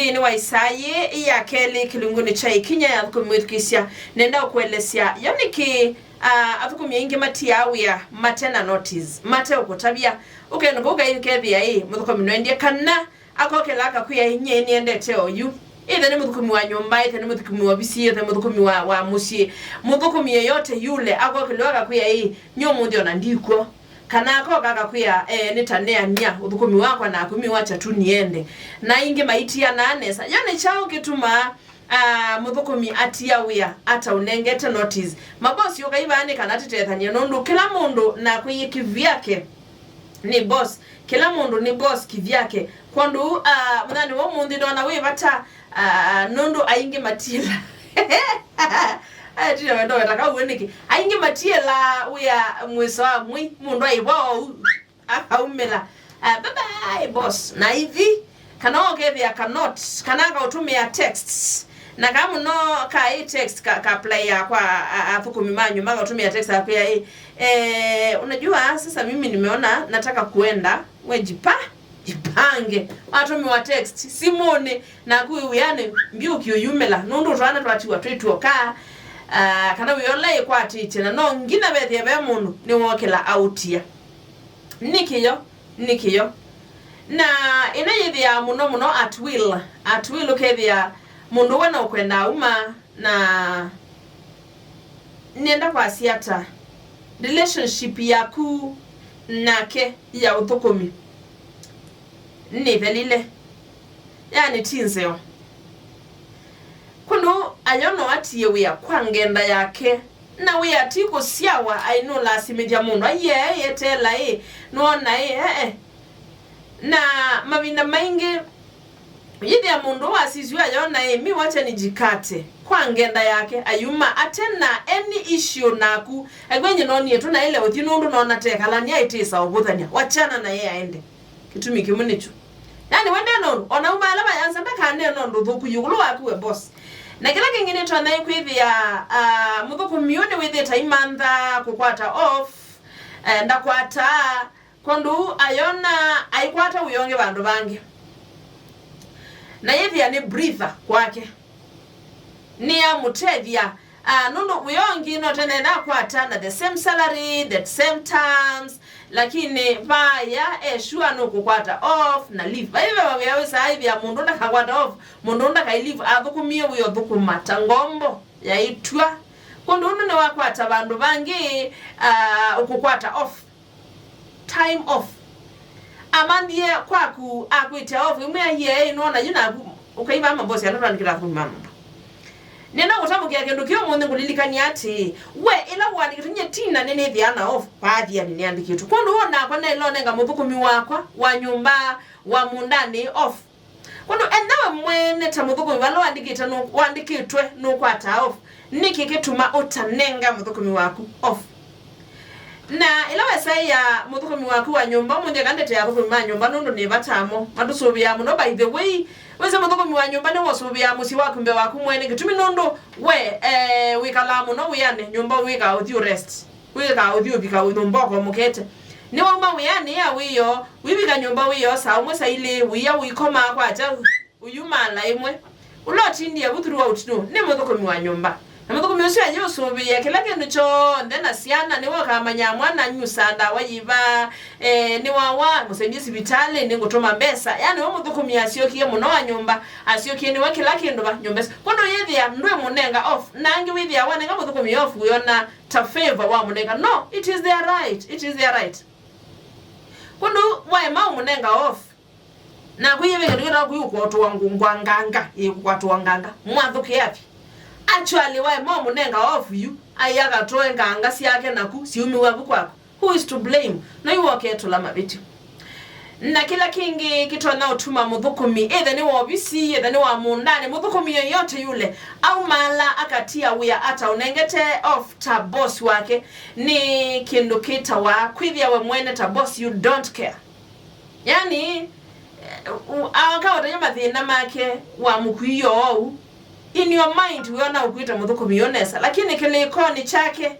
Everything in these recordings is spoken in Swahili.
thini wa isaye ya keli kilunguni chai kinya ya kumwikisia nenda kuelezea yani ki athukumi ingi matiawia matena notice mate ukutabia ukeno kuga ikethia muthukumi nwendie kana akokela akakuya nyeni endete oyu either ni muthukumi wa nyumba either ni muthukumi wa bisi either muthukumi wa musie muthukumi yeyote yule akokela akakuya nyomu ndio na ndiko kana akoka akakuya nitanea nya uthukumi wako na akumi wacha tu niende na ingi maitia nanesa yani chao kituma muthukumi atia wia ata unengete notice mabosi yokaiba ani kana tetethania nondu kila mundu na kuyi kivyake ni boss kila mundu ni boss kivyake kwandu mudhani wo mundi dona we bata nondu aingi matila ati ndo wataka ueniki aingi matila wia mwiso mwi mundu aibo aumela bye bye boss na hivi kana okethia cannot kana utumia texts na kama no ka text ka player kwa athukumi manyu maga utumia text hapo unajua sasa mimi nimeona nataka kuenda we jipange watumi wa text simone na kuyane mbiu kiyumela nundu twana twatiwa twitwoka kana wiyole kwa tite na no ngina bethe be mundu ni wokela outia nikiyo na inayithia muno at will ukethia mundu wana ukwenda uma na nienda kwa siata relationship yaku nake ya uthukumi ni velile yani tinzeo kundu ayono atiye wia kwa ngenda yake na wia tiko siawa aino la simeja mundu yetela nuona na mavinda maingi yidi ya mundu wasizwe ayona mi wacha nijikate kwa ngenda yake ayuma atena any issue naku agwenye noni yetu na ile utinundu nona tekala ni aitisa obuthania wachana na yeye aende kitumi kimunicho yani wende nondu ona umala bayanza mbaka ane nondu thuku yugulu wakuwe boss na kila kingine twana kwithia muthuku mione with it imantha kukwata off ndakwata kondu ayona aikwata uyonge bandu bangi na yethia ni breather kwake ni amutethia nundu uyongi no tena na kwata na the same salary the same terms lakini baya sure no kukwata off na leave baiwe wawesa hivi ya mundu ndakakwata off mundu ndakailive athukumie uyo thukumata ngombo yaitwa kondu ndu ne wakwata bandu bangi ukukwata off time off amandie kwaku akwita off imwe ye inona yina ukaiba amabosi anatandikira kumama nena utamukia kendo kyo mundu ngulilikani ati we ila wandikitunye tina nene thiana off pathia ni andikitu kondo wona kwa na ilone nga muthukumi wakwa wa nyumba wa mundani off kondo enawe mwene ta muthukumi walo wandikita no wandikitwe no kwata off niki kituma utanenga muthukumi waku off na ilawe sai ya muthukumi waku wa nyumba munde kandete ya muthukumi nyumba nundu ni batamo madusubia muno by the way wese muthukumi wa nyumba ni wasubia musi waku mbe waku mwene kitumi nundu we wikala muno wiyane nyumba wika uthi rest wika uthi ubika unumboko mukete ni wama wiyane ya wiyo wibika nyumba wiyo sa umwe ile wiya wikoma kwa aja uyumala imwe uloti ndiye buthuru utinu ni muthukumi wa nyumba na muthukumi ucio yusubia kila kindu cho ndena siana ni wakamanya mwana nyusanda wayiba ni wawa musendi sibitale ni ngotoma mbesa yani wo muthukumi asiokie muno wa nyumba asiokie ni wakila kindu ba nyumba kondo yithia ndwe munenga off nangi withia wanenga muthukumi off uyona ta favor wa munenga no it is their right kondo wa ma munenga off na kuyibe ngira kuyuko wangu ngwanganga yikwatu wanganga mwathuke yapi actually why mom nenga off you ayaga toe nganga siake naku siumi wabu kwako who is to blame no you walk to lama bitu na kila kingi kitona utuma muthukumi either ni wobisi either ni wa mundani muthukumi yoyote yule au mala akatia wia ata unengete off ta boss wake ni kindu kita wa kwithia we mwene ta boss you don't care yani awaka utanyama thina make wa mukwiyo au in your mind uona ukuita muthukumi yonesa lakini kile ikoni chake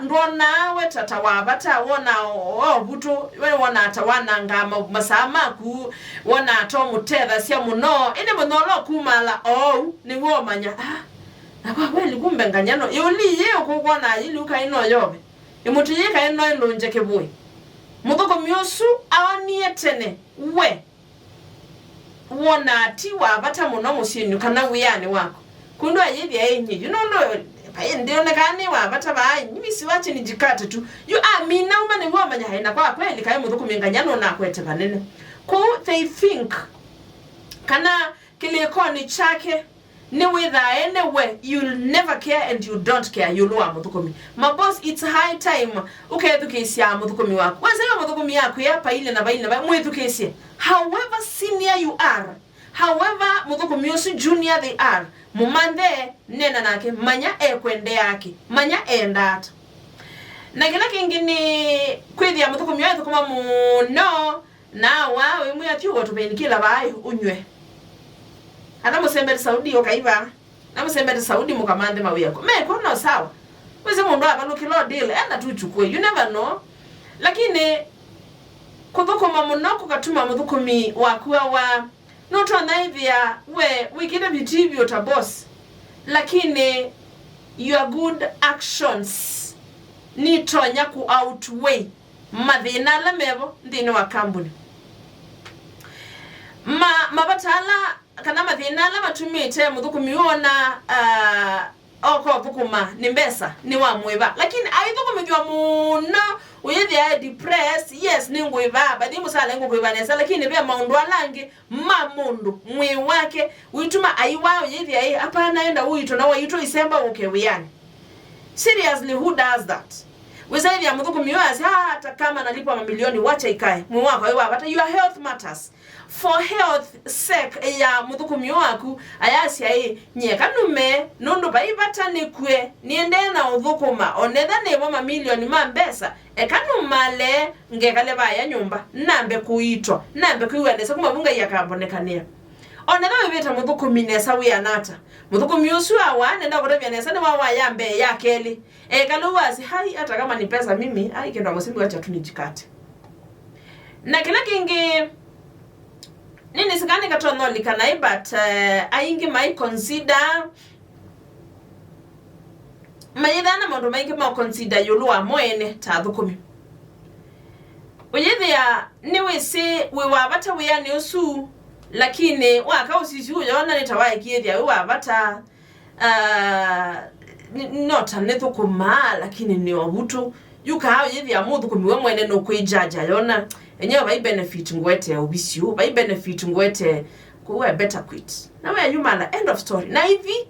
ndona wetata wabata wona obuto we wona atawana ngama masama ku wona atomu tether sia muno ine muno lo kumala ni wo manya akwa weli kumbe nganyano yoli ye okukona yili ukaino yobe imutu ye kaino lonje keboy mudoko myosu awani etene we wona ati wabata muno musinu kana wiyane wako kundo ayidi yenyi you know ndio nekani wabata ba nyimi siwache nijikate tu you amina uma ne wo manya haina kwa kweli kai mudoko minganyano na kwete banene ko they think kana kile koni chake ni wither anyway you'll never care and you don't care you know amutukomi my boss it's high time ukedukesia amutukomi wako wasema amutukomi yako yapa ile na baile na mwedukesia however senior you are however mutukomi yosu junior they are mumande nena nake manya kwende yake manya endata na kila kingine kwedi amutukomi yako kama muno na wawe muyati wotubenikila bayi unywe ana musembere Saudi okaiva na musembere Saudi mukamande mawiyako me kono sawa wese mundu abalukilo deal enda tuchukue you never know lakini kudukoma munoko katuma mudukumi wakuwa wa noto naivia we wikide vitibyo ta boss lakini your good actions ni tonya ku outweigh madhina la mevo ndine wa kambuni mabatala kana madhina la matumite mudhukumi wona oko bukuma ni mbesa ni wa mweba lakini aidhukumi jwa muno uyedhi ya depressed yes ni ngwiva badi musala ngwiva nesa lakini bya maundu alangi mamundu mwi wake uituma aiwa uyedhi ya hapana enda uito na waito isemba ukewiyani seriously who does that wezaidi ya mudhukumi wazi hata kama nalipa mamilioni wacha ikae mwi wako hata your health matters for health sake ya mudhukumi waku ayasi ai nyeka nume nundu baibata nikwe niende na udhukuma onedha nebo mamilioni mambesa ekanumale ngekale baya nyumba nambe kuitwa nambe kuiwendesa kumabunga yakambonekania onedha bibeta mudhukumi nesa wianata mudhukumi usu awane nda kodebya nesa ne wawa yambe yakeli ekaluwazi hai hata kama ni pesa mimi ai kendo musimu acha tunijikate na kila kingi nini sikani katono likanai but aingi mai consider mayidana mondo maingi ma consider yuluwa moene tathukumi uyethia niwe se we wabata we yani usu lakini waka usisi uyona nitawaye kiethia we wabata nota nethukuma lakini ni wabutu yuka hao yethia muthukumi we mwene no kwijaja yona enyewe bai benefit ngwete obisiu bai benefit ngwete kuwe better quit na we yumala end of story na hivi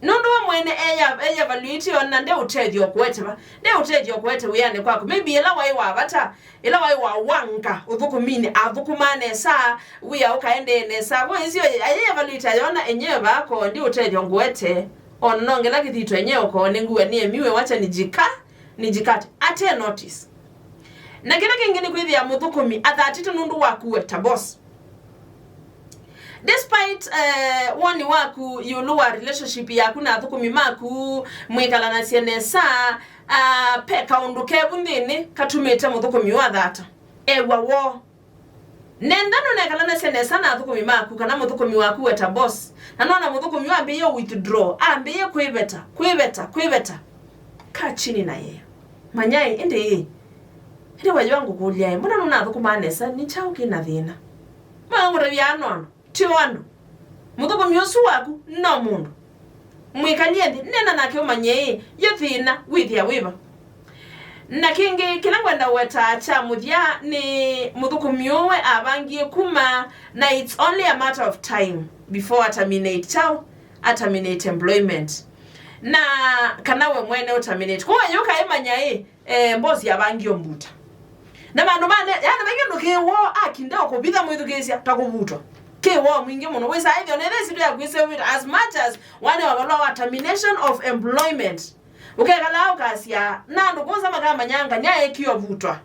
nondo mwene eya valuity on nde utedio kwete ba nde utedio kwete uyane kwako maybe ela wai wa wanga udhukumini adhukumane saa uya ukaende ne saa bo isio eya valuity yona enyewe bako ndi utedio ngwete ononge kithito enyewe ko ninguwe ni emiwe wacha nijikate ate notice na kila kingine kwithi ya muthukumi athatite nundu wakuwe ta boss despite woni waku yuluwa relationship yaku na thukumi maku mwikala na sienesa peka unduke bundini katumete muthukumi wa thata ewa wo nendano nekala na sienesa na thukumi maku kana muthukumi waku weta boss na nona muthukumi ambe yo withdraw ambe ye kwibeta ka chini na yeye manyai ende ndi wajangu kulia mbona nuna thukuma nesa ni chao kina thina mangura byano tiwano muthukumi usu waku no mundu mwikanie ndi nena nake umanye yethina withia wiba na kingi kilangwenda weta cha muthia ni muthukumi uwe abangie kuma na it's only a matter of time before terminate employment na kanawe mwene terminate kwa yoka emanya mbozi abangio mbuta na bandu bane yana bagendo kewo akinda okubitha mwithukesia takubutwa kewo mwingi muno wesa aidho neresi ya kwise with as much as one wa termination of employment ukekala ukasia nando koza magamba nyanga nyaye kiyo butwa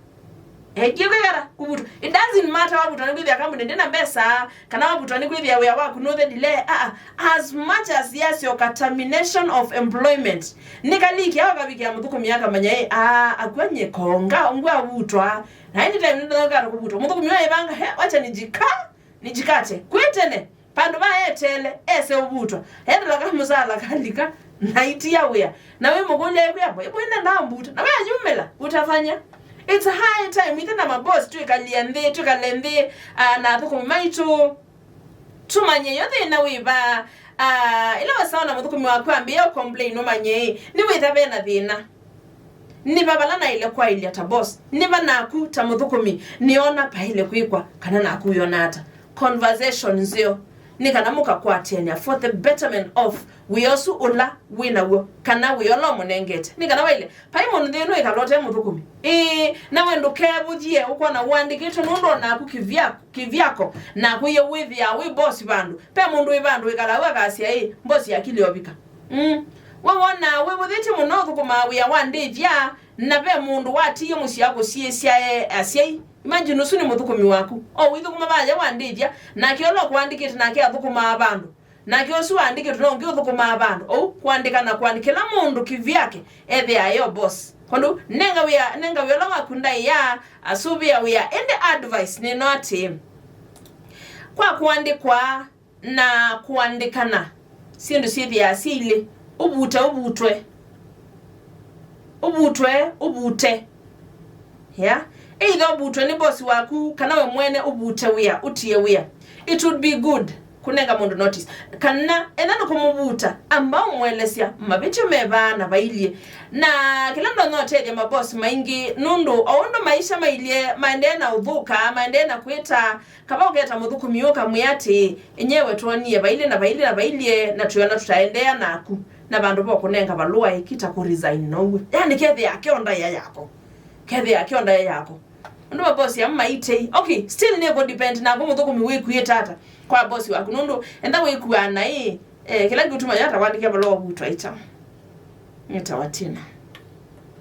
Gigara kubutu. It doesn't matter what you with your company, then besa, can I put any with your way work, no the delay. As much as yes, your termination of employment. Nikaliki, how can we get Mutukumiaka Manye? Akwenye konga, ungwa wutwa. Anytime you don't got a kubutu. Mutukumia banga, watch a nijikate. Quitene. Panduba tele, ese ubutwa. Head like a musala kalika. Naiti ya wea. Na we mogole wea. Wena na mbuta. Na wea jumela. Utafanya. It's a high time. Within my boss. Tuika lende. Na athukumi maitu. Tumanye. Yote ina weba. Ila wasaona muthukumi wakwambi. Yo complain no manye. Niwe itabena dhina. Niba balana ile kwa ili ata boss. Niba naku ta muthukumi. Niona pa ile kuikwa. Kana naku yonata. Conversation zio. Nikanamuka kwa Athiani for the betterment of we also ula winawo kana we olo monengete nikana ile paimo ndeno ikalote muthukumi na wendo kebujie uko na wandikito nundo na kukivyako na kuye with ya we boss bandu pe mundu ibandu ikala wakasia boss yakili obika wawona we buthiti muno thukuma we ya one day vya na pe mundu watiye musiyako siesia asiai. Imagine usuni muthukumi waku. Withukuma baje wandithia na kiolo kwandikite na kia thukuma abandu. Na kiosu wandikite no ngio thukuma abandu. Kwandika na kwandikila mundu kivyake ethe ayo boss. Kondu nenga we longa kunda ya asubia we end advice ni not him. Kwa kuandikwa na kuandikana. Sindu sithi ya asili ubute. Yeah. Either ubutwe ni boss waku kana we mwene ubute wea utie wea. It would be good kunenga mundu notice kana enano kumubuta ambao mwelesia mabicho meba na bailie na kila ndo noteje maboss maingi nundu ondo maisha mailie maende na udhuka maende na kuita kaba ugeta mudhuku miyoka muyati enyewe tuanie bailie na tuyona tutaendea naku na bandu bo kunenga balua ikita ku resign no yani kethe yake onda yako ndo boss ya maite okay still nego depend na kumuthuku miwiku yetata kwa boss waku ndo enda wiku ana kila kitu mayata wandike balua butwa ita vatena.